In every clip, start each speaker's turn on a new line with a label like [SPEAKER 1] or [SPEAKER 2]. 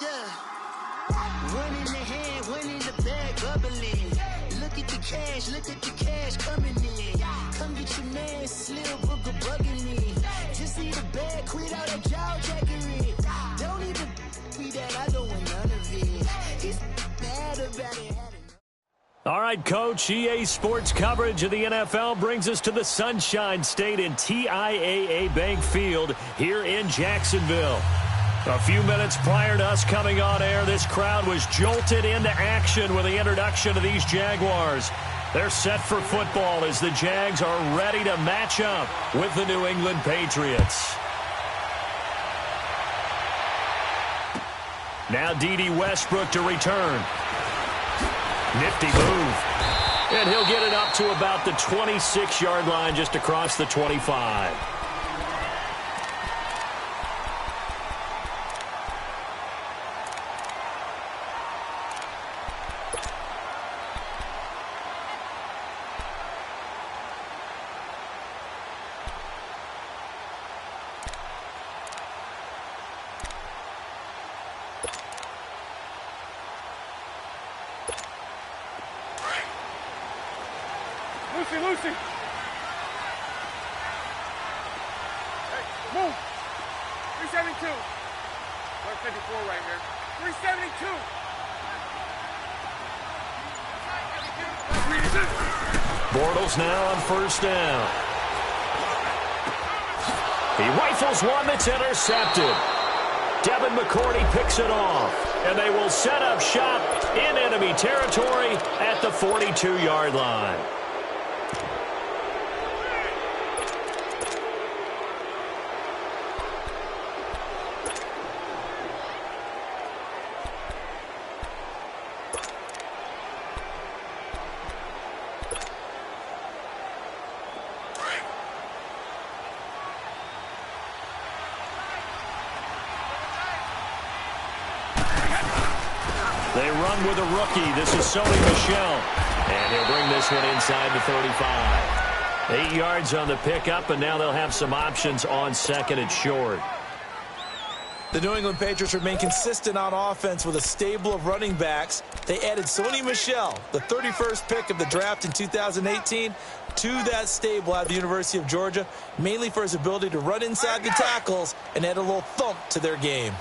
[SPEAKER 1] Yeah. One in the hand, one in the bag, bubbling. Look at the cash coming in. Come get your man, Slim Booker bugging me. Just need a bag, quit all that jaw jackery. Don't even be that, I don't want none of it. It's bad about it.
[SPEAKER 2] All right, Coach, EA Sports coverage of the NFL brings us to the Sunshine State in TIAA Bank Field here in Jacksonville. A few minutes prior to us coming on air, this crowd was jolted into action with the introduction of these Jaguars. They're set for football as the Jags are ready to match up with the New England Patriots. Now D.D. Westbrook to return. Nifty move. And he'll get it up to about the 26-yard line just across the 25.
[SPEAKER 3] Lucy. Hey, move. 372. 154 right here. 372.
[SPEAKER 2] Bortles now on first down. He rifles one that's intercepted. Devin McCourty picks it off. And they will set up shop in enemy territory at the 42-yard line. They run with a rookie. This is Sony Michel. And he'll bring this one inside the 35. 8 yards on the pickup, and now they'll have some options on second and short.
[SPEAKER 4] The New England Patriots remain consistent on offense with a stable of running backs. They added Sony Michel, the 31st pick of the draft in 2018, to that stable at the University of Georgia, mainly for his ability to run inside the tackles and add a little thump to their game.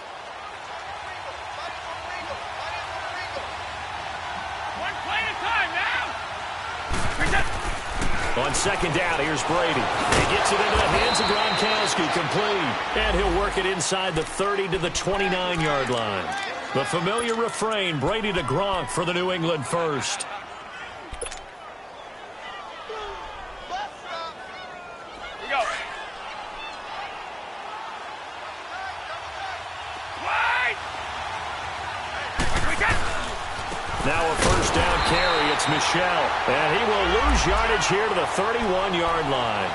[SPEAKER 2] On second down, here's Brady. He gets it into the hands of Gronkowski, complete. And he'll work it inside the 30 to the 29-yard line. The familiar refrain, Brady to Gronk for the New England first. Now a first down carry. It's Michel. And he will lose yardage here to the 31-yard line.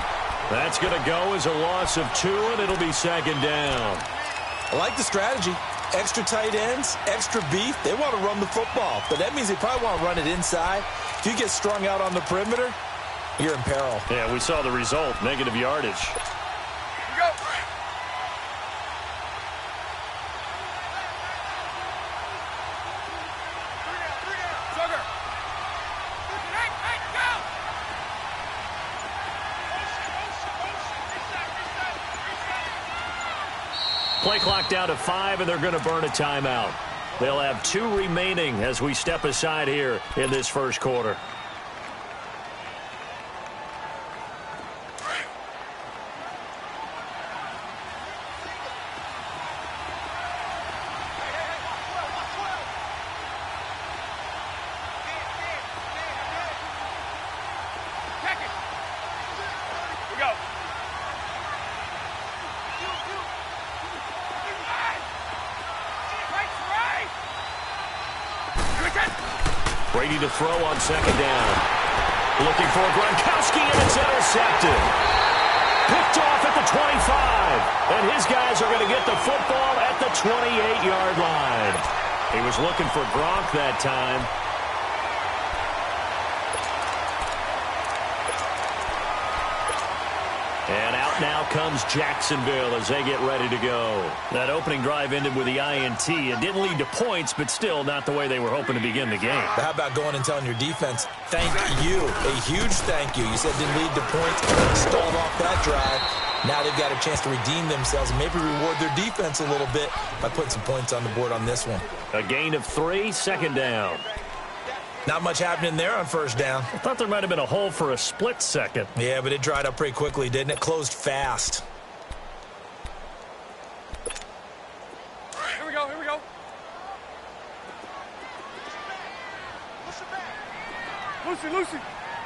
[SPEAKER 2] That's going to go as a loss of 2, and it'll be second down.
[SPEAKER 4] I like the strategy. Extra tight ends, extra beef. They want to run the football, but that means they probably want to run it inside. If you get strung out on the perimeter, you're in peril.
[SPEAKER 2] Yeah, we saw the result, negative yardage. Play clock down to 5, and they're going to burn a timeout. They'll have 2 remaining as we step aside here in this first quarter. Brady to throw on second down. Looking for Gronkowski, and it's intercepted. Picked off at the 25. And his guys are going to get the football at the 28-yard line. He was looking for Gronk that time. And out now comes Jacksonville as they get ready to go. That opening drive ended with the INT. It didn't lead to points, but still not the way they were hoping to begin the game.
[SPEAKER 4] But how about going and telling your defense, thank you, a huge thank you. You said didn't lead to points, stalled off that drive. Now they've got a chance to redeem themselves and maybe reward their defense a little bit by putting some points on the board on this one.
[SPEAKER 2] A gain of 3, second down.
[SPEAKER 4] Not much happening there on first down.
[SPEAKER 2] I thought there might have been a hole for a split second.
[SPEAKER 4] Yeah, but it dried up pretty quickly, didn't it? Closed fast.
[SPEAKER 3] Here we go, here we go. Lucy,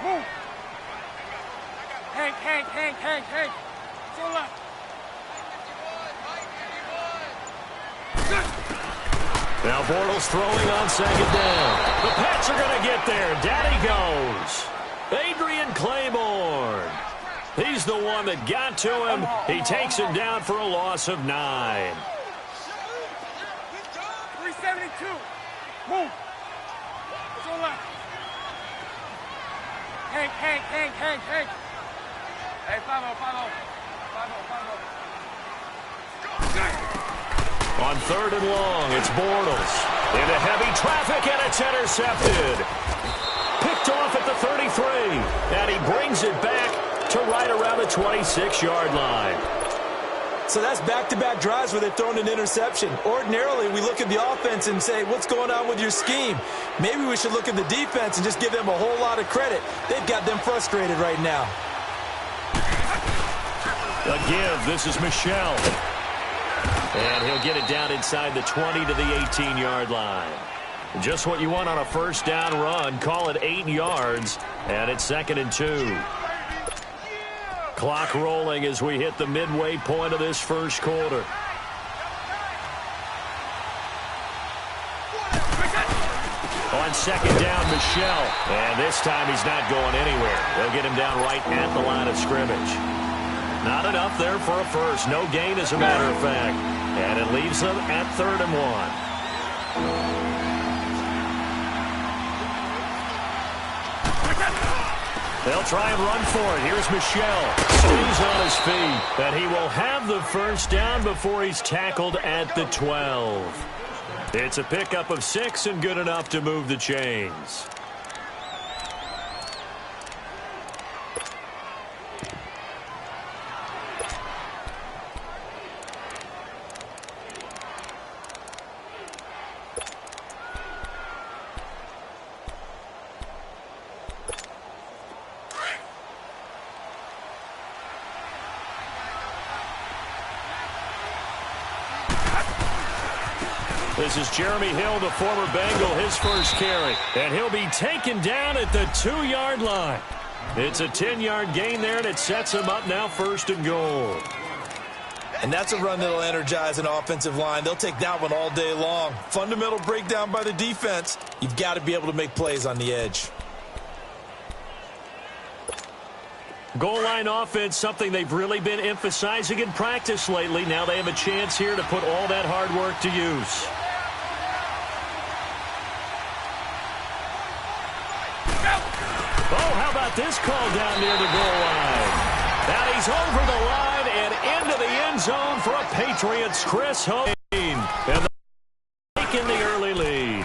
[SPEAKER 3] move. Hank. Go left.
[SPEAKER 2] Now Bortles throwing on second down. The Pats are going to get there. Daddy goes. Adrian Claiborne. He's the one that got to him. He takes him down for a loss of 9.
[SPEAKER 3] 372. Move. Go left. Hank. Hey, 5-0.
[SPEAKER 2] On third and long, it's Bortles. Into heavy traffic, and it's intercepted. Picked off at the 33. And he brings it back to right around the 26-yard line.
[SPEAKER 4] So that's back-to-back drives where they've thrown an interception. Ordinarily, we look at the offense and say, what's going on with your scheme? Maybe we should look at the defense and just give them a whole lot of credit. They've got them frustrated right now.
[SPEAKER 2] A give. This is Michelle. And he'll get it down inside the 20 to the 18-yard line. Just what you want on a first down run. Call it 8 yards, and it's 2nd and 2. Clock rolling as we hit the midway point of this first quarter. On second down, Michelle. And this time he's not going anywhere. They'll get him down right at the line of scrimmage. Not enough there for a first. No gain, as a matter of fact. And it leaves them at 3rd and 1. They'll try and run for it. Here's Michelle. Stays on his feet. And he will have the first down before he's tackled at the 12. It's a pickup of 6 and good enough to move the chains. This is Jeremy Hill, the former Bengal, his first carry. And he'll be taken down at the 2-yard line. It's a 10-yard gain there, and it sets him up now 1st and goal.
[SPEAKER 4] And that's a run that'll energize an offensive line. They'll take that one all day long. Fundamental breakdown by the defense. You've got to be able to make plays on the edge.
[SPEAKER 2] Goal line offense, something they've really been emphasizing in practice lately. Now they have a chance here to put all that hard work to use. Oh, how about this call down near the goal line? Now he's over the line and into the end zone for a Patriots Chris Hogan. And they're taking the early lead.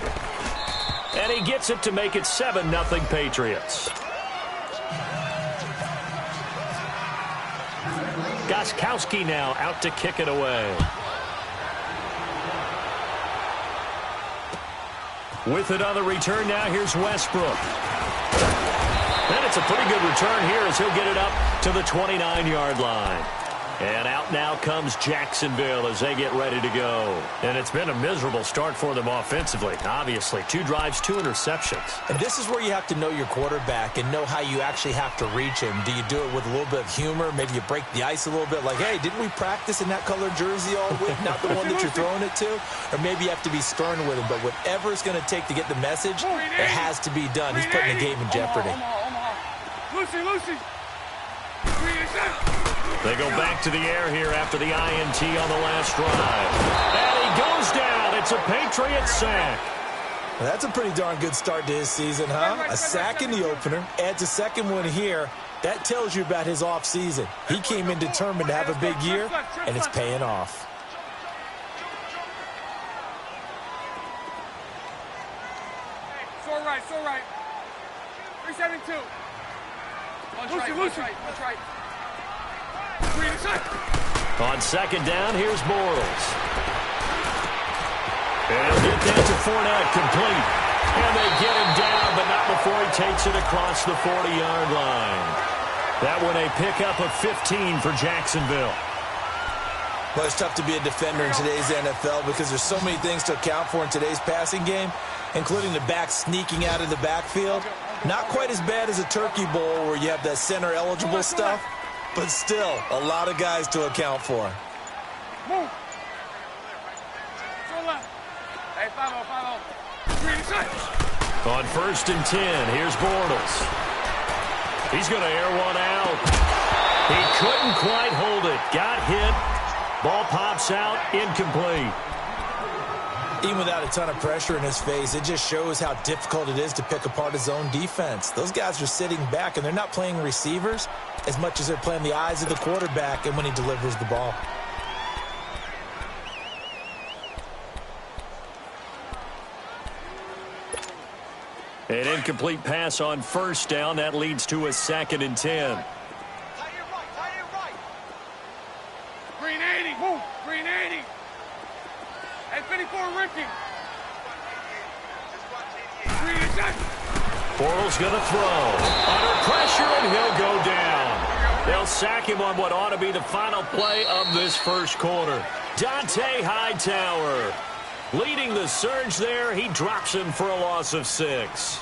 [SPEAKER 2] And he gets it to make it 7-0 Patriots. Gostkowski now out to kick it away. With it on the return now, here's Westbrook. And it's a pretty good return here as he'll get it up to the 29-yard line. And out now comes Jacksonville as they get ready to go. And it's been a miserable start for them offensively, obviously. 2 drives, 2 interceptions.
[SPEAKER 4] And this is where you have to know your quarterback and know how you actually have to reach him. Do you do it with a little bit of humor? Maybe you break the ice a little bit like, hey, didn't we practice in that colored jersey all week? Not the one that you're throwing it to? Or maybe you have to be stern with him. But whatever it's going to take to get the message, it has to be done. He's putting the game in jeopardy.
[SPEAKER 3] Lucy.
[SPEAKER 2] They go back to the air here after the INT on the last drive. And he goes down. It's a Patriots sack.
[SPEAKER 4] Well, that's a pretty darn good start to his season, huh? A sack in the opener. Adds a second one here. That tells you about his offseason. He came in determined to have a big year, and it's paying off.
[SPEAKER 3] It's all right. 372. Lucy. That's right.
[SPEAKER 2] On second down, here's Bortles. And he'll get that to Fournette, complete. And they get him down, but not before he takes it across the 40-yard line. That one a pickup of 15 for Jacksonville.
[SPEAKER 4] Well, it's tough to be a defender in today's NFL because there's so many things to account for in today's passing game, including the back sneaking out of the backfield. Not quite as bad as a turkey bowl where you have that center-eligible stuff, but still a lot of guys to account for.
[SPEAKER 3] Move. Hey, 5-0.
[SPEAKER 2] On 1st and 10, here's Bortles. He's going to air one out. He couldn't quite hold it. Got hit. Ball pops out, incomplete.
[SPEAKER 4] Even without a ton of pressure in his face, it just shows how difficult it is to pick apart his own defense. Those guys are sitting back, and they're not playing receivers as much as they're playing the eyes of the quarterback and when he delivers the ball.
[SPEAKER 2] An incomplete pass on 1st down. That leads to a 2nd and 10.
[SPEAKER 3] Green 80. Move. Green 80. And 54 Ricky. Green is
[SPEAKER 2] Bortles going to throw. Under pressure, and he'll go down. They'll sack him on what ought to be the final play of this first quarter. Dante Hightower leading the surge there. He drops him for a loss of 6.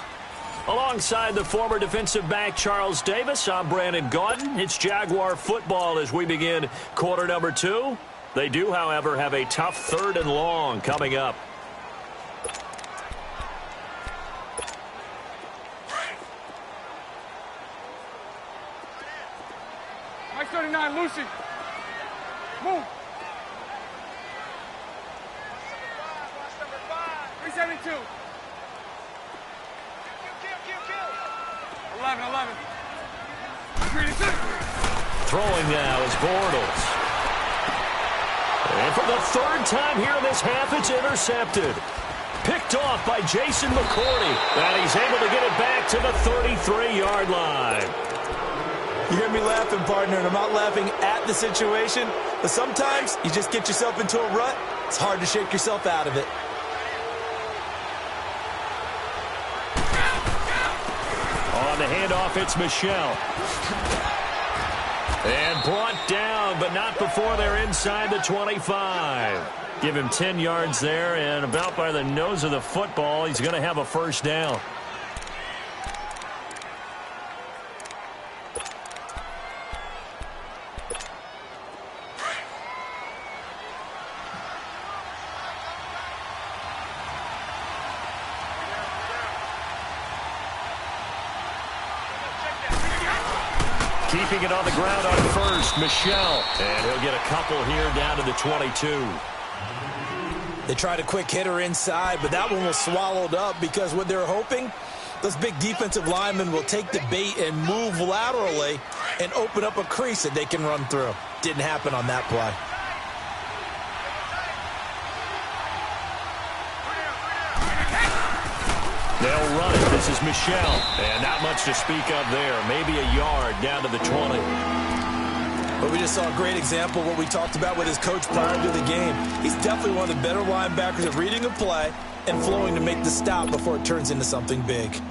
[SPEAKER 2] Alongside the former defensive back Charles Davis, I'm Brandon Gaudin. It's Jaguar football as we begin quarter number 2. They do, however, have a tough 3rd and long coming up.
[SPEAKER 3] Mike 39, Lucy. Move. 372. 11.
[SPEAKER 2] Throwing now is Bortles. And for the 3rd time here in this half, it's intercepted. Picked off by Jason McCourty. And he's able to get it back to the 33-yard line.
[SPEAKER 4] You hear me laughing, partner, and I'm not laughing at the situation, but sometimes you just get yourself into a rut. It's hard to shake yourself out of it.
[SPEAKER 2] On the handoff, it's Michelle. And brought down, but not before they're inside the 25. Give him 10 yards there, and about by the nose of the football, he's going to have a 1st down. Keeping it on the ground on 1st, Michelle. And he'll get a couple here down to the 22.
[SPEAKER 4] They tried a quick hitter inside, but that one was swallowed up because what they're hoping, those big defensive linemen will take the bait and move laterally and open up a crease that they can run through. Didn't happen on that play.
[SPEAKER 2] They'll run it. This is Michelle. And not much to speak of there. Maybe a yard down to the 20.
[SPEAKER 4] But we just saw a great example of what we talked about with his coach prior to the game. He's definitely one of the better linebackers at reading a play and flowing to make the stop before it turns into something big.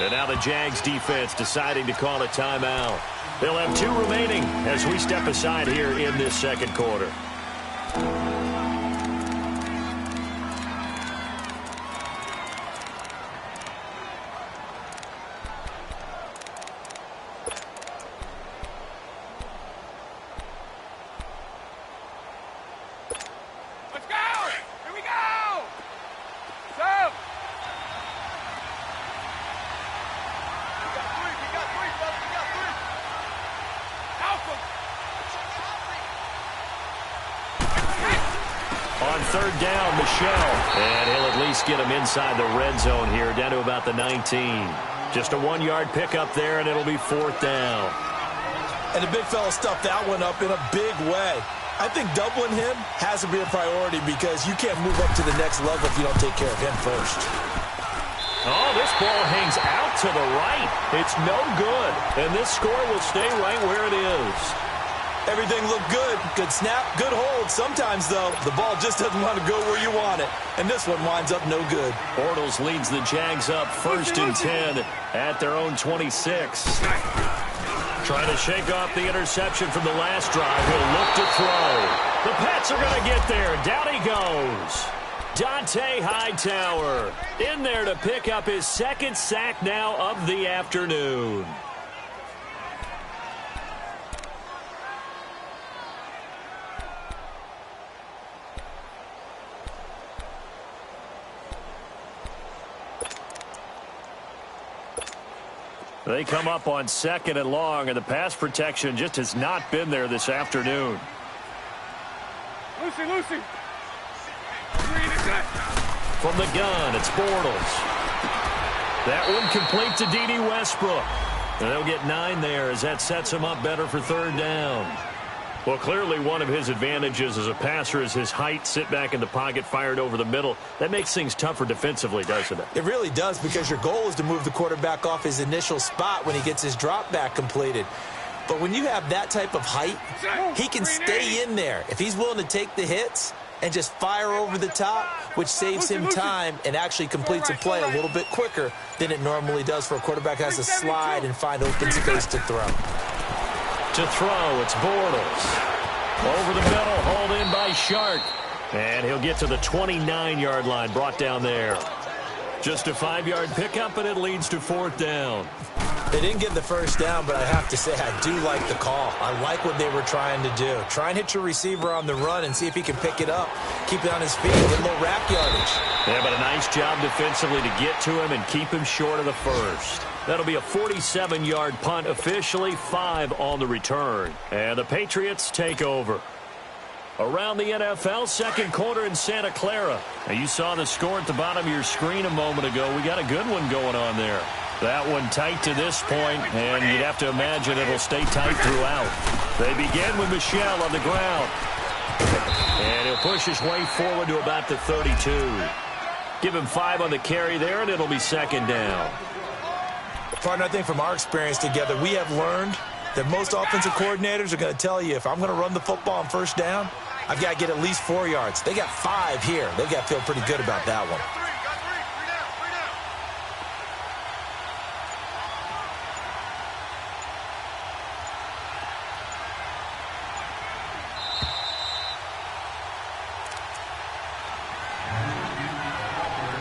[SPEAKER 2] And now the Jags defense deciding to call a timeout. They'll have 2 remaining as we step aside here in this second quarter.
[SPEAKER 3] Let's go! Here we go! So. We got three, brother. We got 3. Alpha.
[SPEAKER 2] third down, Michel. And he'll at least get him inside the red zone here, down to about the 19. Just a 1-yard pickup there, and it'll be fourth down.
[SPEAKER 4] And the big fella stuffed that one up in a big way. I think doubling him has to be a priority because you can't move up to the next level if you don't take care of him first.
[SPEAKER 2] Oh, this ball hangs out to the right. It's no good. And this score will stay right where it is.
[SPEAKER 4] Everything looked good. Good snap, good hold. Sometimes, though, the ball just doesn't want to go where you want it. And this one winds up no good.
[SPEAKER 2] Bortles leads the Jags up 1st and 10 at their own 26. Trying to shake off the interception from the last drive. He'll look to throw. The Pats are going to get there. Down he goes. Dante Hightower in there to pick up his second sack now of the afternoon. They come up on 2nd and long, and the pass protection just has not been there this afternoon.
[SPEAKER 3] Lucy.
[SPEAKER 2] From the gun, it's Bortles. That one complete to D.D. Westbrook. And they'll get 9 there as that sets him up better for third down. Well, clearly one of his advantages as a passer is his height, sit back in the pocket, fired over the middle. That makes things tougher defensively, doesn't it?
[SPEAKER 4] It really does, because your goal is to move the quarterback off his initial spot when he gets his drop back completed. But when you have that type of height, he can stay in there. If he's willing to take the hits and just fire over the top, which saves him time and actually completes a play a little bit quicker than it normally does for a quarterback who has to slide and find open space to throw.
[SPEAKER 2] To throw, it's Bortles. Over the middle, hauled in by Shark. And he'll get to the 29-yard line, brought down there. Just a 5-yard pickup, and it leads to fourth down.
[SPEAKER 4] They didn't get the first down, but I have to say I do like the call. I like what they were trying to do. Try and hit your receiver on the run and see if he can pick it up. Keep it on his feet, get a little rack yardage.
[SPEAKER 2] Yeah, but a nice job defensively to get to him and keep him short of the first. That'll be a 47-yard punt, officially 5 on the return. And the Patriots take over. Around the NFL, second quarter in Santa Clara. Now, you saw the score at the bottom of your screen a moment ago. We got a good one going on there. That one tight to this point, and you'd have to imagine it'll stay tight throughout. They begin with Michel on the ground. And he'll push his way forward to about the 32. Give him 5 on the carry there, and it'll be second down.
[SPEAKER 4] Partner, I think from our experience together, we have learned that most offensive coordinators are going to tell you, if I'm going to run the football on first down, I've got to get at least 4 yards. They got 5 here. They've got to feel pretty good about that one.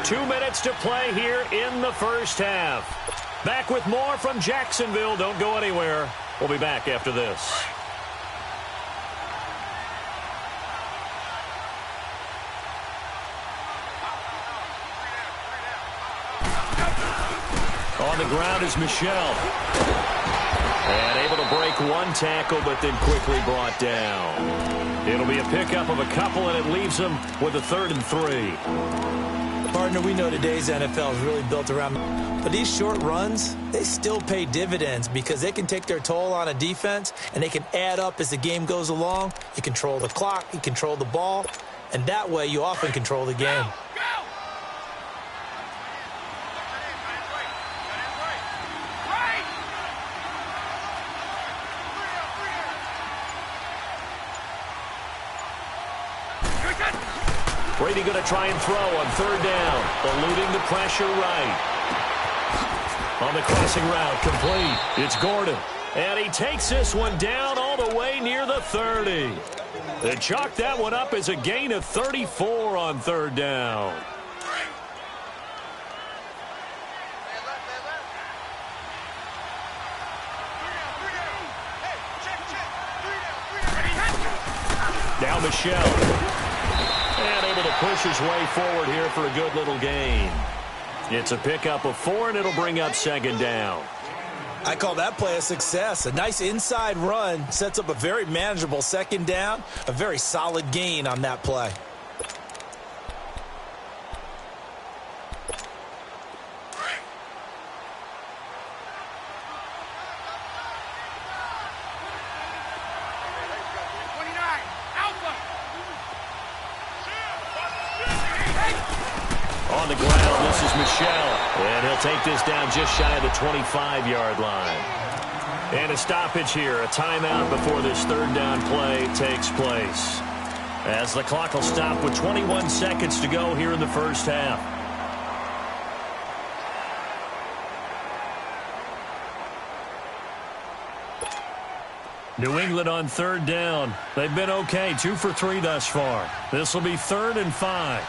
[SPEAKER 2] 2 minutes to play here in the first half. Back with more from Jacksonville. Don't go anywhere. We'll be back after this. On the ground is Michel. And able to break one tackle, but then quickly brought down. It'll be a pickup of a couple, and it leaves them with a 3rd and 3.
[SPEAKER 4] Partner, we know today's NFL is really built around, but these short runs, they still pay dividends because they can take their toll on a defense, and they can add up as the game goes along. You control the clock, you control the ball, and that way you often control the game.
[SPEAKER 2] Brady going to try and throw on 3rd down. Eluding the pressure right. On the crossing route, complete. It's Gordon. And he takes this one down all the way near the 30. They chalk that one up as a gain of 34 on 3rd down. Now Michel. And able to push his way forward here for a good little gain. It's a pickup of 4, and it'll bring up 2nd down.
[SPEAKER 4] I call that play a success. A nice inside run sets up a very manageable 2nd down. A very solid gain on that play.
[SPEAKER 2] On the ground, this is Michel. And he'll take this down just shy of the 25-yard line. And a stoppage here, a timeout before this third down play takes place. As the clock will stop with 21 seconds to go here in the first half. New England on third down. They've been okay, 2 for 3 thus far. This will be 3rd and 5.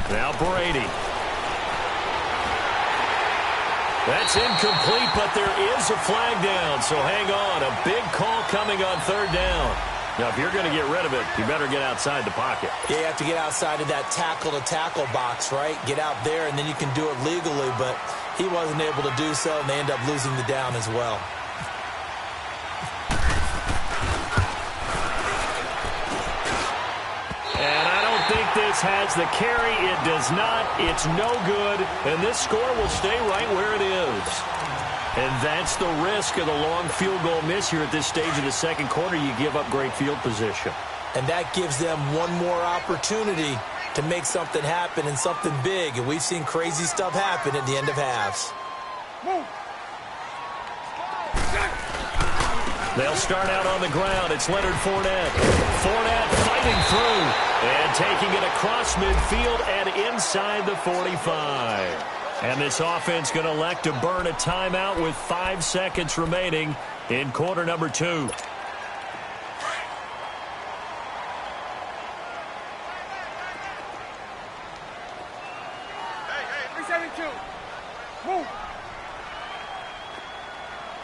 [SPEAKER 2] Now Brady. That's incomplete, but there is a flag down, so hang on. A big call coming on third down. Now, if you're going to get rid of it, you better get outside the pocket.
[SPEAKER 4] Yeah, you have to get outside of that tackle-to-tackle box, right? Get out there, and then you can do it legally, but he wasn't able to do so, and they end up losing the down as well.
[SPEAKER 2] This has the carry. It does not. It's no good. And this score will stay right where it is. And that's the risk of the long field goal miss here at this stage of the second quarter. You give up great field position.
[SPEAKER 4] And that gives them one more opportunity to make something happen and something big. And we've seen crazy stuff happen at the end of halves.
[SPEAKER 2] They'll start out on the ground. It's Leonard Fournette. Fournette fighting through and taking it across midfield and inside the 45. And this offense going to elect to burn a timeout with 5 seconds remaining in quarter number 2.
[SPEAKER 3] Hey, 372. Move.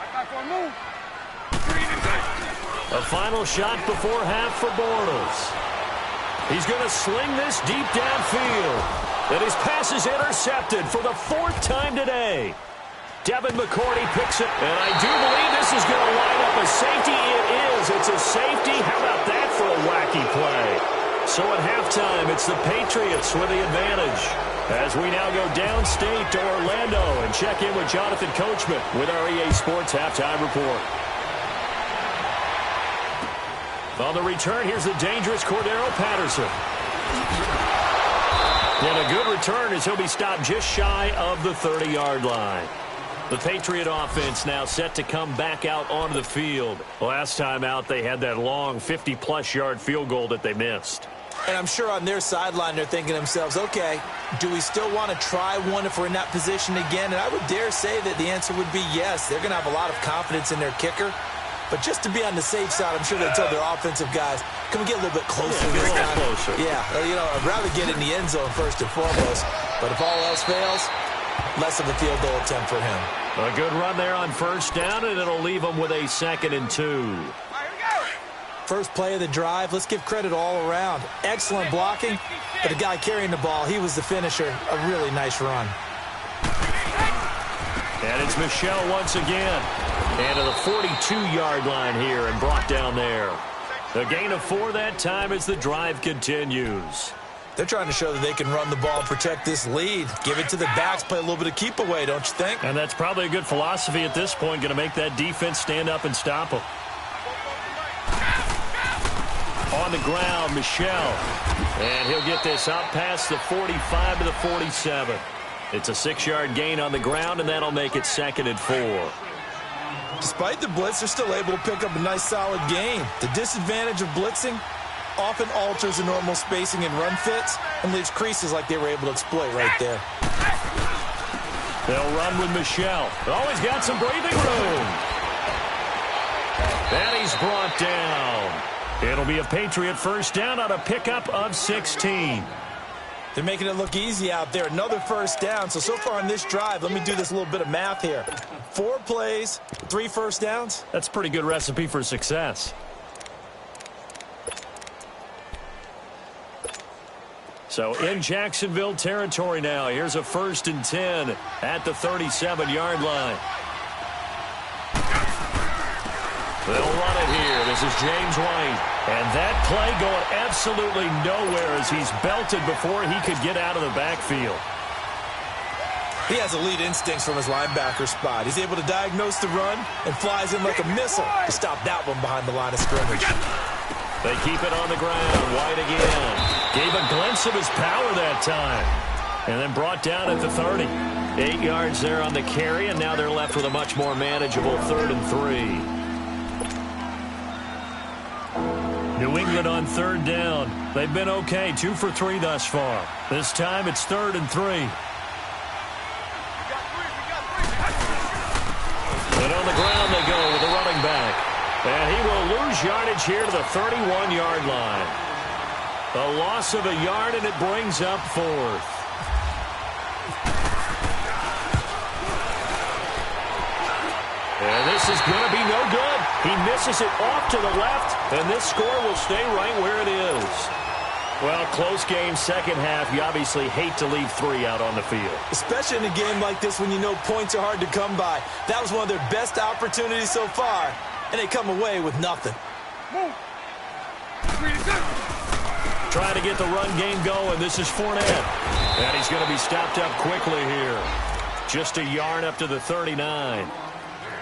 [SPEAKER 3] I got one move.
[SPEAKER 2] A final shot before half for Bortles. He's going to sling this deep downfield. And his pass is intercepted for the 4th time today. Devin McCourty picks it. And I do believe this is going to line up a safety. It is. It's a safety. How about that for a wacky play? So at halftime, it's the Patriots with the advantage. As we now go downstate to Orlando and check in with Jonathan Coachman with our EA Sports Halftime Report. On the return, here's the dangerous Cordero Patterson. And a good return as he'll be stopped just shy of the 30-yard line. The Patriot offense now set to come back out onto the field. Last time out, they had that long 50-plus yard field goal that they missed.
[SPEAKER 4] And I'm sure on their sideline, they're thinking to themselves, okay, do we still want to try one if we're in that position again? And I would dare say that the answer would be yes. They're going to have a lot of confidence in their kicker. But just to be on the safe side, I'm sure they told their offensive guys, can we get a little bit closer this time?
[SPEAKER 2] Closer.
[SPEAKER 4] Yeah, you know, I'd rather get in the end zone first and foremost. But if all else fails, less of a field goal attempt for him.
[SPEAKER 2] A good run there on first down, and it'll leave them with a 2nd and 2.
[SPEAKER 4] First play of the drive, let's give credit all around. Excellent blocking, but the guy carrying the ball, he was the finisher. A really nice run.
[SPEAKER 2] And it's Michel once again. And to the 42-yard line here and brought down there. A gain of 4 that time as the drive continues.
[SPEAKER 4] They're trying to show that they can run the ball and protect this lead. Give it to the backs, play a little bit of keep away, don't you think?
[SPEAKER 2] And that's probably a good philosophy at this point, going to make that defense stand up and stop them. On the ground, Michel. And he'll get this out past the 45 to the 47. It's a 6-yard gain on the ground, and that'll make it 2nd and 4.
[SPEAKER 4] Despite the blitz, they're still able to pick up a nice, solid gain. The disadvantage of blitzing often alters the normal spacing and run fits and leaves creases like they were able to exploit right there.
[SPEAKER 2] They'll run with Michel. Always got some breathing room. And he's brought down. It'll be a Patriot first down on a pickup of 16.
[SPEAKER 4] They're making it look easy out there. Another first down. So far on this drive, let me do this little bit of math here. 4 plays, 3 first downs.
[SPEAKER 2] That's a pretty good recipe for success. So in Jacksonville territory now. Here's a 1st and 10 at the 37-yard line. They'll run it here. This is James White. And that play going absolutely nowhere as he's belted before he could get out of the backfield.
[SPEAKER 4] He has elite instincts from his linebacker spot. He's able to diagnose the run and flies in like a missile to stop that one behind the line of scrimmage.
[SPEAKER 2] They keep it on the ground. White again. Gave a glimpse of his power that time. And then brought down at the 30. 8 yards there on the carry, and now they're left with a much more manageable 3rd and 3. New England on 3rd down. They've been okay, 2 for 3 thus far. This time it's 3rd and 3. And on the ground they go with the running back. And he will lose yardage here to the 31-yard line. A loss of a yard, and it brings up 4th. And this is going to be no good. He misses it off to the left, and this score will stay right where it is. Well, close game, second half. You obviously hate to leave 3 out on the field. Especially in a game like this when you know points are hard to come by. That was one of their best opportunities so far, and they come away with nothing. Trying to get the run game going. This is Fournette. And he's going to be stopped up quickly here. Just a yard up to the 39.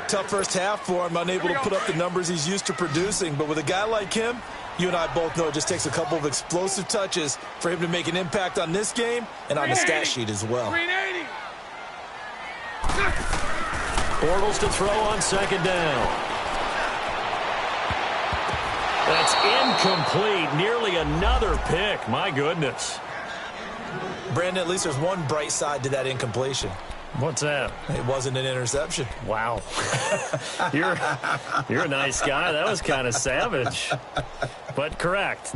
[SPEAKER 2] Tough first half for him, unable to put up the numbers he's used to producing. But with a guy like him, you and I both know it just takes a couple of explosive touches for him to make an impact on this game and on the stat sheet as well. Bortles to throw on 2nd down. That's incomplete. Nearly another pick. My goodness. Brandon, at least there's one bright side to that incompletion. What's that? It wasn't an interception. Wow. You're a nice guy. That was kind of savage. But correct.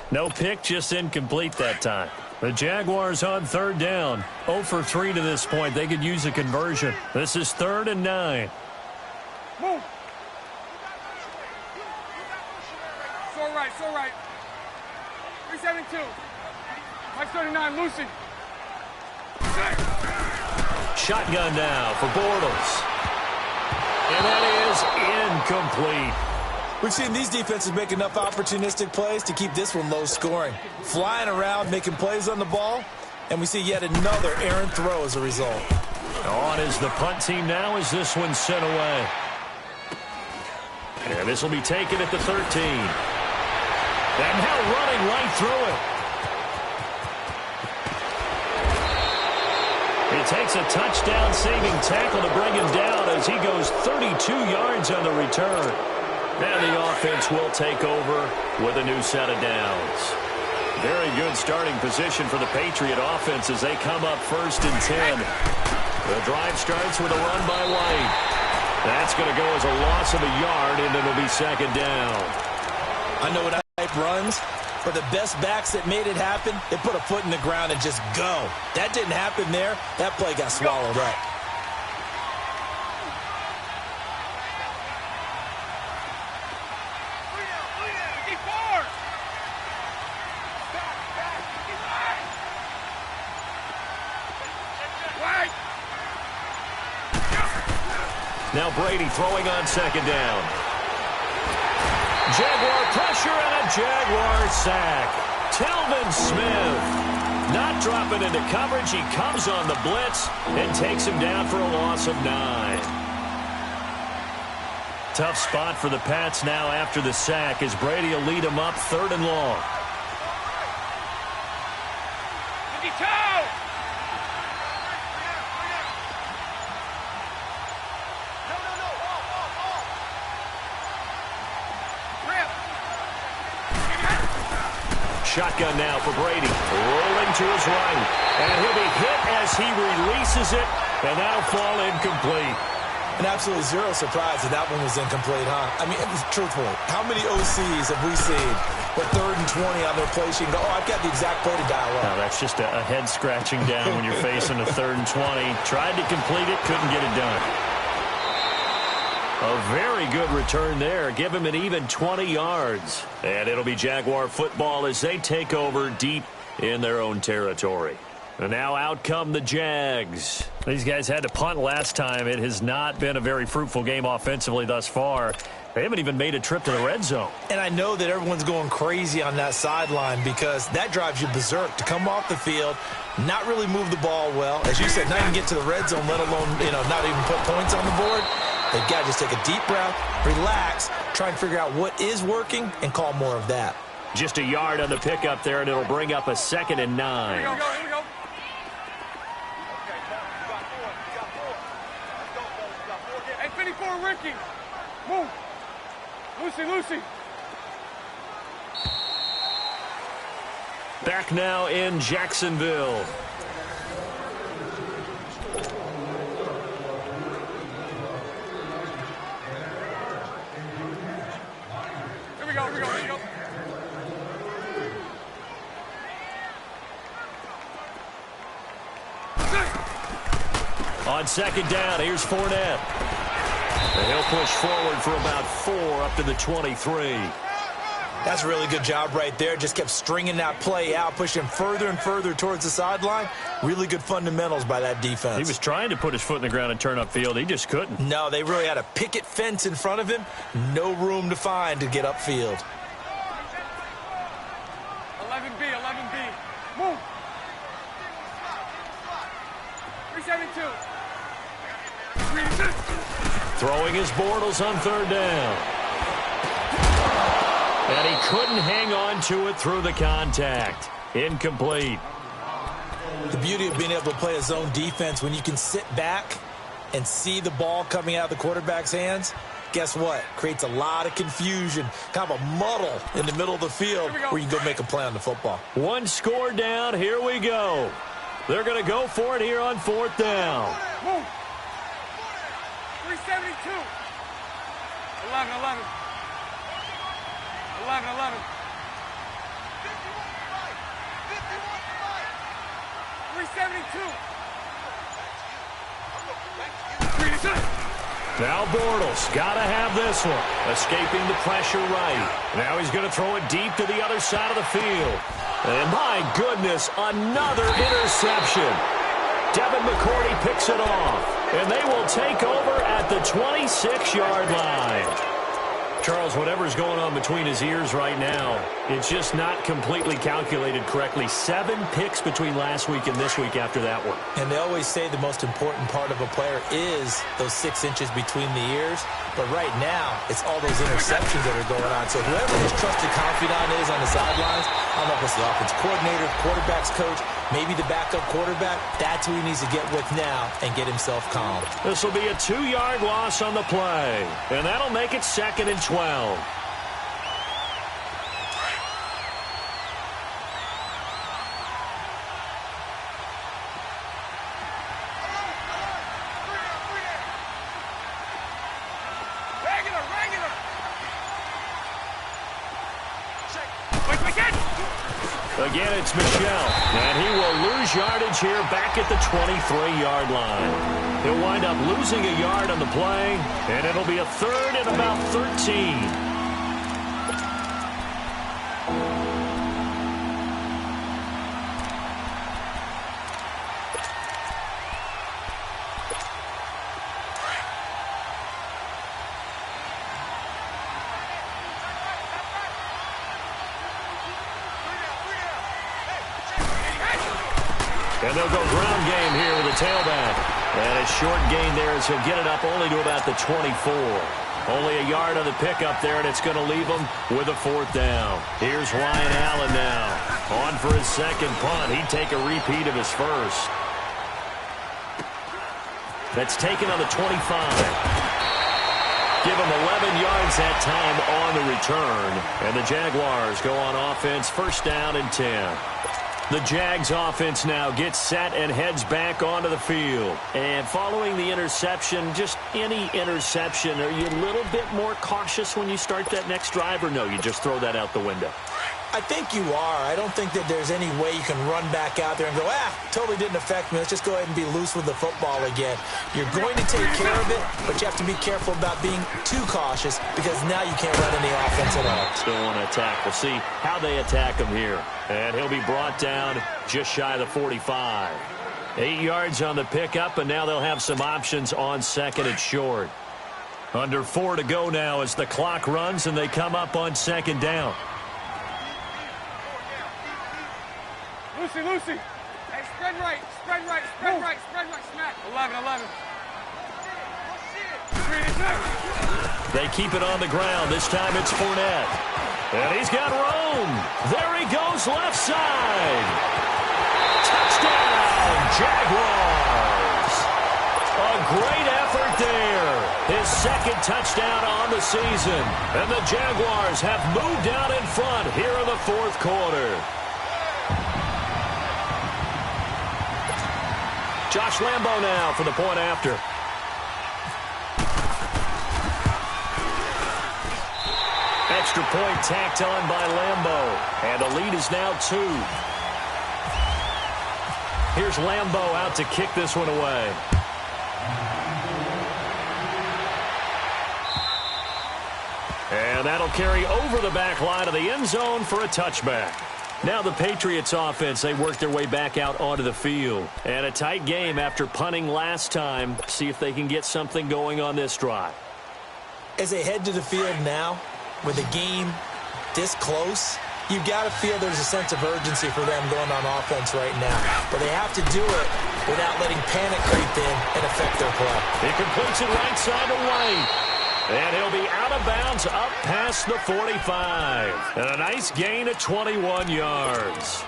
[SPEAKER 2] No pick, just incomplete that time. The Jaguars on 3rd down. 0 for 3 to this point. They could use a conversion. This is 3rd and 9.
[SPEAKER 3] Move. It's all right. 372. 539, Lucy.
[SPEAKER 2] Shotgun now for Bortles. And that is incomplete.
[SPEAKER 4] We've seen these defenses make enough opportunistic plays to keep this one low scoring. Flying around, making plays on the ball, and we see yet another errant throw as a result.
[SPEAKER 2] On is the punt team now as this one's sent away. And this will be taken at the 13. And now running right through it. It takes a touchdown-saving tackle to bring him down as he goes 32 yards on the return. And the offense will take over with a new set of downs. Very good starting position for the Patriot offense as they come up 1st and 10. The drive starts with a run by White. That's going to go as a loss of a yard, and it'll be 2nd down.
[SPEAKER 4] I know what type runs, but the best backs that made it happen, they put a foot in the ground and just go. That didn't happen there. That play got swallowed up.
[SPEAKER 2] Now Brady throwing on 2nd down. Jaguar pressure and a Jaguar sack. Telvin Smith not dropping into coverage. He comes on the blitz and takes him down for a loss of 9. Tough spot for the Pats now after the sack as Brady will lead him up 3rd and long. Shotgun now for Brady. Rolling to his right. And he'll be hit as he releases it. And that'll fall incomplete.
[SPEAKER 4] And absolutely zero surprise that that one was incomplete, huh? I mean, truthfully, how many OCs have we seen with 3rd and 20 on their play sheet and go, oh, I've got the exact play to dial up?
[SPEAKER 2] No, that's just a head scratching down when you're facing a 3rd and 20. Tried to complete it, couldn't get it done. A very good return there. Give him an even 20 yards. And it'll be Jaguar football as they take over deep in their own territory. And now out come the Jags. These guys had to punt last time. It has not been a very fruitful game offensively thus far. They haven't even made a trip to the red zone.
[SPEAKER 4] And I know that everyone's going crazy on that sideline because that drives you berserk to come off the field, not really move the ball well. As you said, not even get to the red zone, let alone, not even put points on the board. They've got to just take a deep breath, relax, try and figure out what is working, and call more of that.
[SPEAKER 2] Just a yard on the pickup there, and it'll bring up a 2nd and 9.
[SPEAKER 3] Here we go, here we go. Hey, 54, Ricky. Move. Lucy.
[SPEAKER 2] Back now in Jacksonville.
[SPEAKER 3] Here we go.
[SPEAKER 2] On 2nd down, here's Fournette. And he'll push forward for about 4 up to the 23.
[SPEAKER 4] That's a really good job right there. Just kept stringing that play out, pushing further and further towards the sideline. Really good fundamentals by that defense.
[SPEAKER 2] He was trying to put his foot in the ground and turn upfield. He just couldn't.
[SPEAKER 4] No, they really had a picket fence in front of him. No room to find to get upfield.
[SPEAKER 3] 11B. Move. 372.
[SPEAKER 2] Throwing his Bortles on 3rd down. And he couldn't hang on to it through the contact. Incomplete.
[SPEAKER 4] The beauty of being able to play a zone defense when you can sit back and see the ball coming out of the quarterback's hands, guess what? Creates a lot of confusion, kind of a muddle in the middle of the field where you can go make a play on the football.
[SPEAKER 2] 1 score down. Here we go. They're going to go for it here on 4th down.
[SPEAKER 3] Move. 372. 11. 372.
[SPEAKER 2] Now Bortles got to have this one. Escaping the pressure right. Now he's going to throw it deep to the other side of the field. And my goodness, another interception. Devin McCourty picks it off. And they will take over at the 26-yard line. Charles, whatever's going on between his ears right now, it's just not completely calculated correctly. 7 picks between last week and this week after that one.
[SPEAKER 4] And they always say the most important part of a player is those 6 inches between the ears. But right now, it's all those interceptions that are going on. So whoever his trusted confidant is on the sidelines, I don't know if it's the offensive coordinator, quarterback's coach, maybe the backup quarterback, that's who he needs to get with now and get himself calm.
[SPEAKER 2] This will be a 2-yard loss on the play. And that'll make it 2nd and 12. Again, it's Michel, and he will lose yardage here back at the 23-yard line. He'll wind up losing a yard on the play, and it'll be a 3rd and about 13. And they'll go ground game here with a tailback. And a short gain there as he'll get it up only to about the 24. Only a yard on the pickup there, and it's going to leave him with a 4th down. Here's Ryan Allen now. On for his 2nd punt. He'd take a repeat of his first. That's taken on the 25. Give him 11 yards that time on the return. And the Jaguars go on offense, 1st down and 10. The Jags offense now gets set and heads back onto the field. And following the interception, just any interception, are you a little bit more cautious when you start that next drive, or no, you just throw that out the window?
[SPEAKER 4] I think you are. I don't think that there's any way you can run back out there and go, totally didn't affect me. Let's just go ahead and be loose with the football again. You're going to take care of it, but you have to be careful about being too cautious because now you can't run any offense at all.
[SPEAKER 2] Still want to attack. We'll see how they attack him here. And he'll be brought down just shy of the 45. 8 yards on the pickup, and now they'll have some options on second and short. Under 4 to go now as the clock runs, and they come up on second down.
[SPEAKER 3] Lucy. Hey, spread right, smack. 11.
[SPEAKER 2] They keep it on the ground. This time it's Fournette. And he's got room. There he goes left side. Touchdown, Jaguars. A great effort there. His second touchdown on the season. And the Jaguars have moved out in front here in the fourth quarter. Josh Lambo now for the point after. Extra point tacked on by Lambo. And the lead is now 2. Here's Lambo out to kick this one away. And that'll carry over the back line of the end zone for a touchback. Now the Patriots offense, they work their way back out onto the field. And a tight game after punting last time. See if they can get something going on this drive.
[SPEAKER 4] As they head to the field now, with the game this close, you've got to feel there's a sense of urgency for them going on offense right now. But they have to do it without letting panic creep in and affect their play.
[SPEAKER 2] He completes it right side to White. And he'll be out of bounds up past the 45. And a nice gain of 21 yards.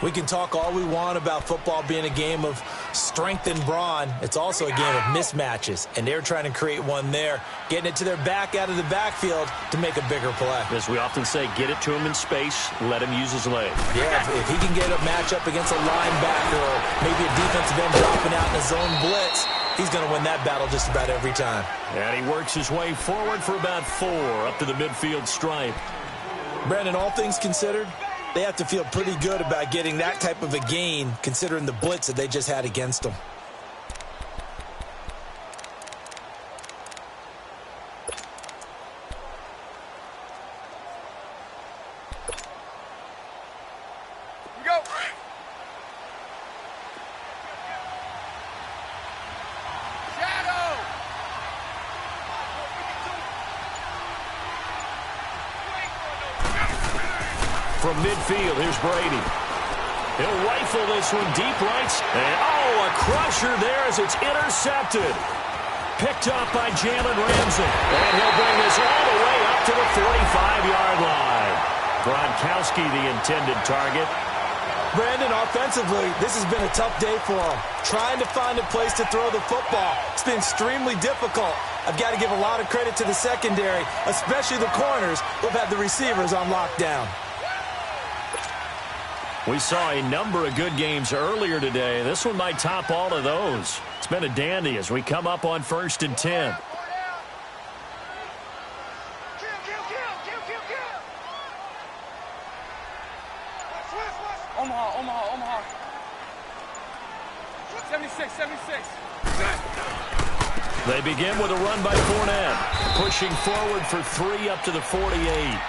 [SPEAKER 4] We can talk all we want about football being a game of strength and brawn. It's also a game of mismatches, and they're trying to create one there, getting it to their back out of the backfield to make a bigger play.
[SPEAKER 2] As we often say, get it to him in space, let him use his legs.
[SPEAKER 4] Yeah, if he can get a matchup against a linebacker or maybe a defensive end dropping out in a zone blitz, he's going to win that battle just about every time.
[SPEAKER 2] And he works his way forward for about 4 up to the midfield stripe.
[SPEAKER 4] Brandon, all things considered, they have to feel pretty good about getting that type of a gain considering the blitz that they just had against them.
[SPEAKER 3] Go. Shadow.
[SPEAKER 2] From midfield, here's Brady. He'll rifle this one deep right. And, a crusher there as it's intercepted. Picked up by Jalen Ramsey. And he'll bring this all the way up to the 45-yard line. Gronkowski, the intended target.
[SPEAKER 4] Brandon, offensively, this has been a tough day for him. Trying to find a place to throw the football. It's been extremely difficult. I've got to give a lot of credit to the secondary, especially the corners who've had the receivers on lockdown.
[SPEAKER 2] We saw a number of good games earlier today. This one might top all of those. It's been a dandy as we come up on 1st and 10.
[SPEAKER 3] Omaha. 76.
[SPEAKER 2] They begin with a run by Fournette. Pushing forward for 3 up to the 48.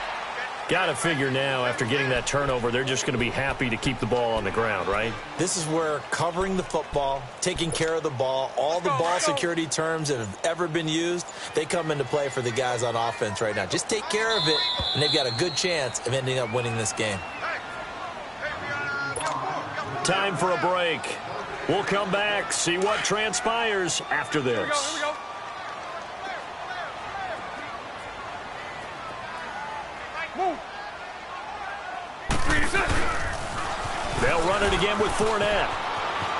[SPEAKER 2] Got to figure now, after getting that turnover, they're just going to be happy to keep the ball on the ground, right?
[SPEAKER 4] This is where covering the football, taking care of the ball, all the ball security terms that have ever been used, they come into play for the guys on offense right now. Just take care of it, and they've got a good chance of ending up winning this game.
[SPEAKER 2] Time for a break. We'll come back, see what transpires after this.
[SPEAKER 3] Here we go. Move.
[SPEAKER 2] They'll run it again with Fournette.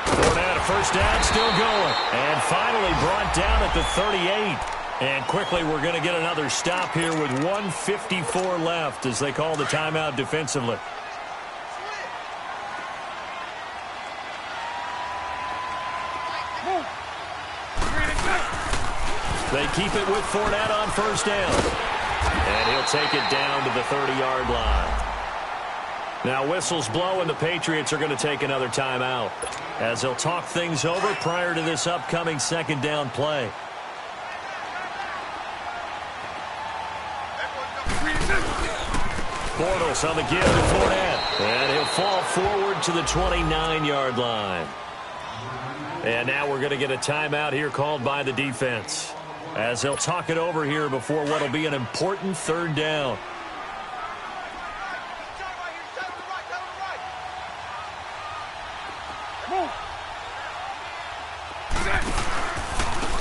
[SPEAKER 2] Fournette, a first down, still going. And finally brought down at the 38. And quickly we're going to get another stop here with 1:54 left as they call the timeout defensively. They keep it with Fournette on first down. And he'll take it down to the 30-yard line. Now whistles blow, and the Patriots are going to take another timeout as they'll talk things over prior to this upcoming second down play. Bortles on the give to Fournette, and he'll fall forward to the 29-yard line. And now we're going to get a timeout here called by the defense as they'll talk it over here before what will be an important third down.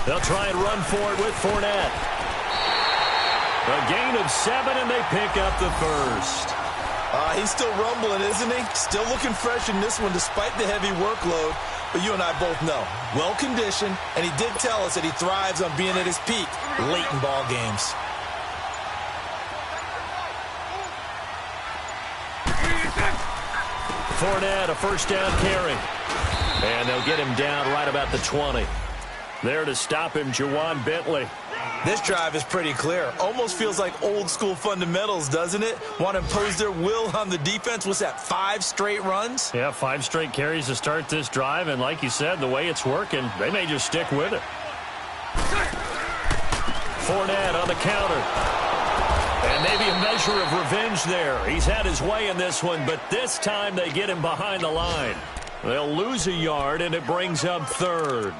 [SPEAKER 2] They'll try and run for it with Fournette. A gain of 7, and they pick up the first.
[SPEAKER 4] He's still rumbling, isn't he? Still looking fresh in this one despite the heavy workload. But you and I both know, well-conditioned, and he did tell us that he thrives on being at his peak late in ball games.
[SPEAKER 2] Fournette, a first down carry. And they'll get him down right about the 20. There to stop him, Juwan Bentley.
[SPEAKER 4] This drive is pretty clear. Almost feels like old-school fundamentals, doesn't it? Want to impose their will on the defense. What's that, 5 straight runs?
[SPEAKER 2] Yeah, 5 straight carries to start this drive. And like you said, the way it's working, they may just stick with it. Fournette on the counter. And maybe a measure of revenge there. He's had his way in this one, but this time they get him behind the line. They'll lose a yard, and it brings up third.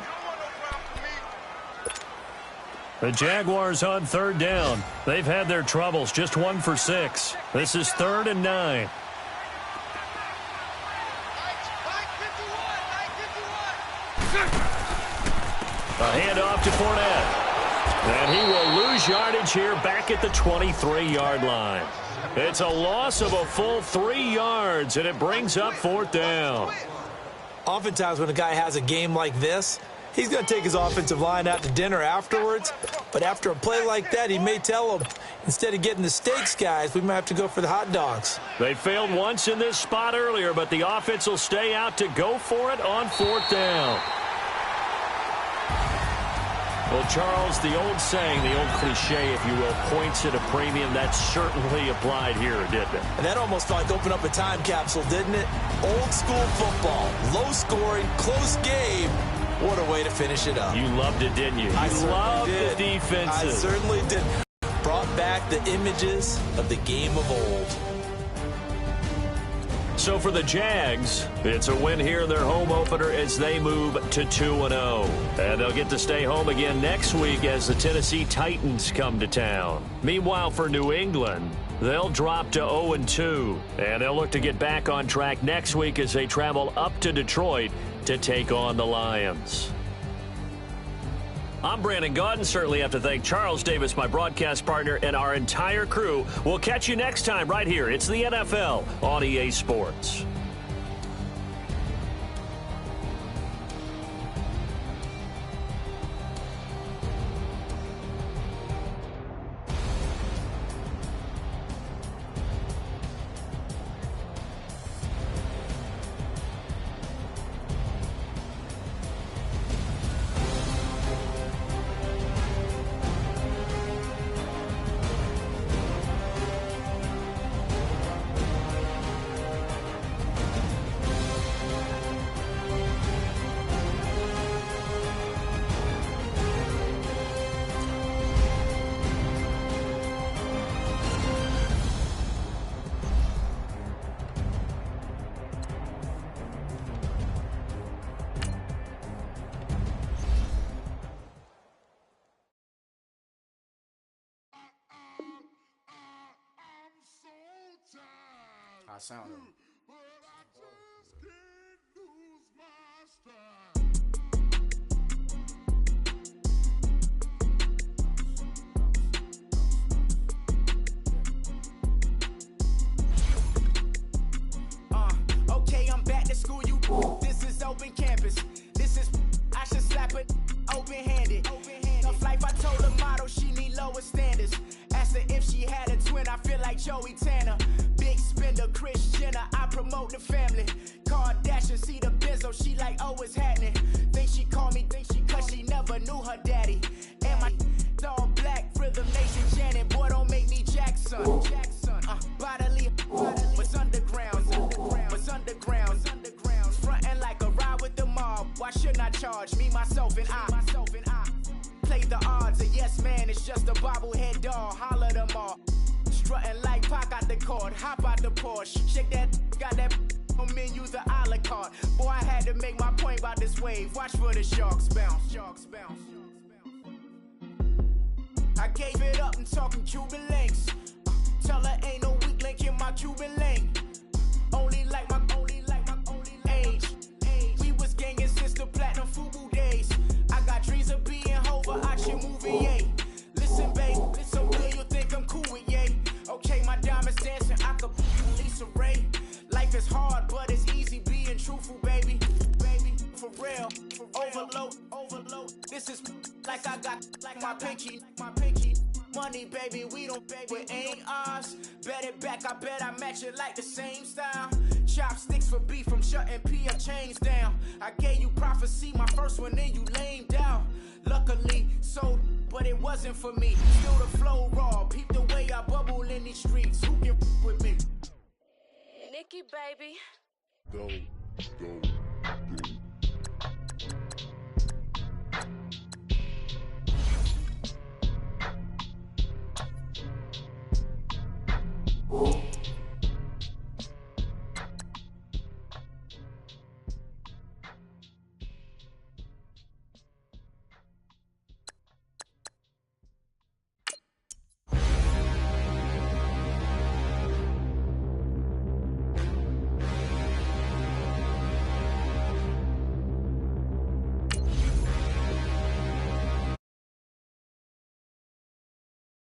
[SPEAKER 2] The Jaguars on third down. They've had their troubles, just 1 for 6. This is 3rd and 9. A handoff to Fournette. And he will lose yardage here back at the 23-yard line. It's a loss of a full 3 yards, and it brings up 4th down.
[SPEAKER 4] Oftentimes when a guy has a game like this, he's going to take his offensive line out to dinner afterwards. But after a play like that, he may tell them, instead of getting the steaks, guys, we might have to go for the hot dogs.
[SPEAKER 2] They failed once in this spot earlier, but the offense will stay out to go for it on 4th down. Well, Charles, the old saying, the old cliche, if you will, points at a premium, that certainly applied here, didn't it?
[SPEAKER 4] And that almost felt like opened up a time capsule, didn't it? Old school football, low scoring, close game. What a way to finish it up.
[SPEAKER 2] You loved it, didn't you?
[SPEAKER 4] I
[SPEAKER 2] You loved
[SPEAKER 4] did.
[SPEAKER 2] the defenses.
[SPEAKER 4] I certainly did. Brought back the images of the game of old.
[SPEAKER 2] So for the Jags, it's a win here in their home opener as they move to 2-0. And they'll get to stay home again next week as the Tennessee Titans come to town. Meanwhile, for New England, they'll drop to 0-2. And they'll look to get back on track next week as they travel up to Detroit to take on the Lions. I'm Brandon Gaudin. Certainly have to thank Charles Davis, my broadcast partner, and our entire crew. We'll catch you next time right here. It's the NFL on EA Sports.
[SPEAKER 5] I sound him.
[SPEAKER 6] Okay, I'm back to school. This is open campus. This is I should slap it open-handed. Tough life, I told the model she need lower standards. Asked her if she had a twin. I feel like Joey Tanner. Big spender, Kris Jenner, I promote the family. Kardashian, see the Benzo, she like, oh, it's happening. Think she called me, cause she never knew her daddy. And my all black, Rhythm Nation Janet, boy, don't make me Jackson. Bodily, was underground. charge, me, myself, and I. Play the odds, a yes man is just a bobblehead doll. Holler them all. Strutting like Pac out the court, hop out the Porsche. Shake that, got that on menu, the a la carte. Boy, I had to make my point about this wave. Watch for the sharks bounce. Sharks bounce. I gave it up and talking Cuban links. Tell her ain't no weak link in my Cuban link. Only like my age. We was gangin' since the platinum FUBU days. I got dreams of being Hova, action movie, yay. Listen, babe, so will you think I'm cool with yay? Okay, my diamonds dancing, I could Lisa Ray. Life is hard, but it's easy being truthful, baby. For real, overload. This is like I got like my pinky. Money, baby, we don't pay, but ain't ours. Bet it back, I bet I match it like the same style. Chopsticks for beef from shutting P.F. chains down. I gave you prophecy, my first one, then you lamed out. Luckily, sold, but it wasn't for me. Still the flow raw, peep the way I bubble in these streets. Who can with me?
[SPEAKER 5] Nikki, baby.
[SPEAKER 7] Go.